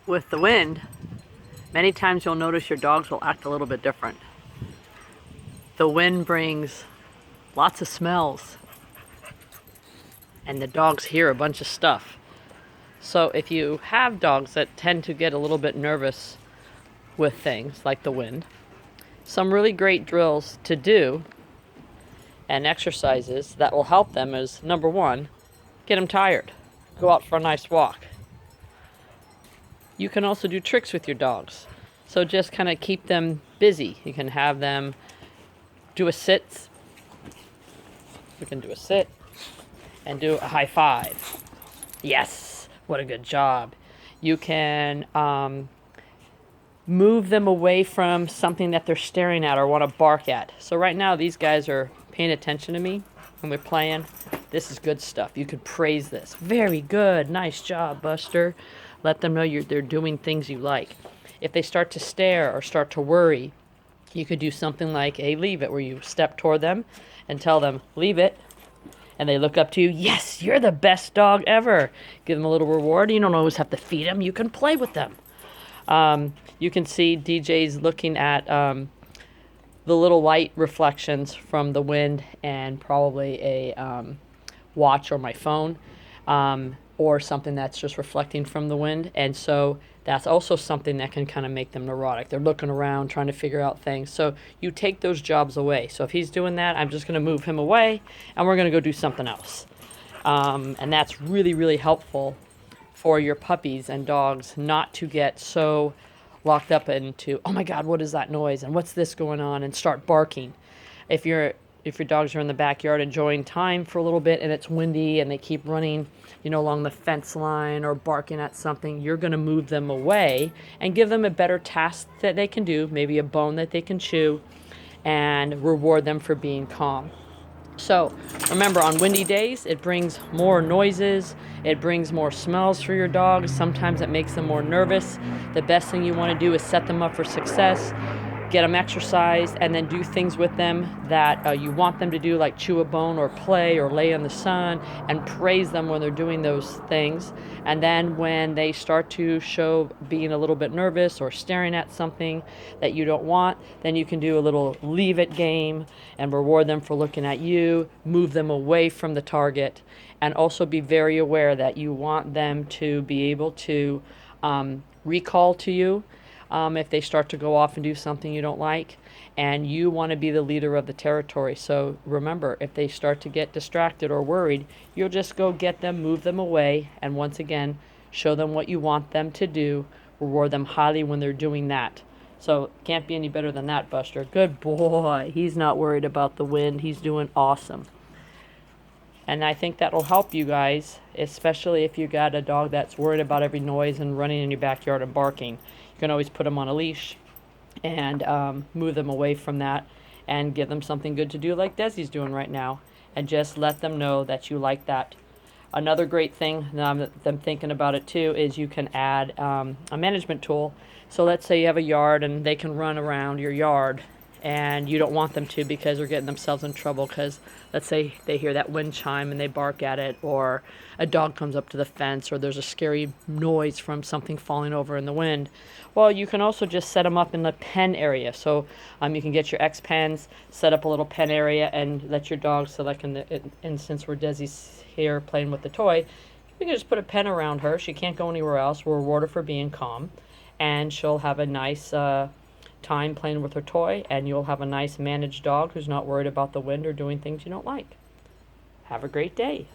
With the wind, many times you'll notice your dogs will act a little bit different. The wind brings lots of smells, and the dogs hear a bunch of stuff. So if you have dogs that tend to get a little bit nervous with things like the wind, some really great drills to do and exercises that will help them is, number one, get them tired. Go out for a nice walk. You can also do tricks with your dogs. So just kind of keep them busy. You can have them do a sit. We can do a sit and do a high five. Yes, what a good job. You can move them away from something that they're staring at or want to bark at. So right now these guys are paying attention to me when we're playing. This is good stuff. You could praise this. Very good. Nice job, Buster. Let them know they're doing things you like. If they start to stare or start to worry, you could do something like a leave it, where you step toward them and tell them, leave it. And they look up to you. Yes, you're the best dog ever. Give them a little reward. You don't always have to feed them. You can play with them. You can see DJ's looking at the little light reflections from the wind and probably a watch or my phone, or something that's just reflecting from the wind. And so that's also something that can kind of make them neurotic. They're looking around, trying to figure out things. So you take those jobs away. So if he's doing that, I'm just going to move him away and we're going to go do something else. And that's really, really helpful for your puppies and dogs not to get so locked up into, oh my God, what is that noise? And what's this going on? And start barking. If your dogs are in the backyard enjoying time for a little bit and it's windy and they keep running, along the fence line or barking at something, you're going to move them away and give them a better task that they can do, maybe a bone that they can chew, and reward them for being calm. So remember, on windy days, it brings more noises, it brings more smells for your dogs. Sometimes it makes them more nervous. The best thing you want to do is set them up for success, get them exercise, and then do things with them that you want them to do, like chew a bone or play or lay in the sun, and praise them when they're doing those things. And then when they start to show being a little bit nervous or staring at something that you don't want, then you can do a little leave it game and reward them for looking at you, move them away from the target, and also be very aware that you want them to be able to recall to you if they start to go off and do something you don't like, and you want to be the leader of the territory. So remember, if they start to get distracted or worried, you'll just go get them, move them away, and once again, show them what you want them to do, reward them highly when they're doing that. So can't be any better than that, Buster. Good boy. He's not worried about the wind. He's doing awesome. And I think that'll help you guys, especially if you got a dog that's worried about every noise and running in your backyard and barking. You can always put them on a leash and move them away from that and give them something good to do like Desi's doing right now, and just let them know that you like that. Another great thing, now that I'm thinking about it too, is you can add a management tool. So let's say you have a yard and they can run around your yard and you don't want them to because they're getting themselves in trouble because let's say they hear that wind chime and they bark at it, or a dog comes up to the fence, or there's a scary noise from something falling over in the wind. Well, you can also just set them up in the pen area. So you can get your X pens, set up a little pen area, and let your dog, so like in the instance where Desi's here playing with the toy, we can just put a pen around her. She can't go anywhere else. We'll reward her for being calm, and she'll have a nice time playing with her toy, and you'll have a nice managed dog who's not worried about the wind or doing things you don't like. Have a great day.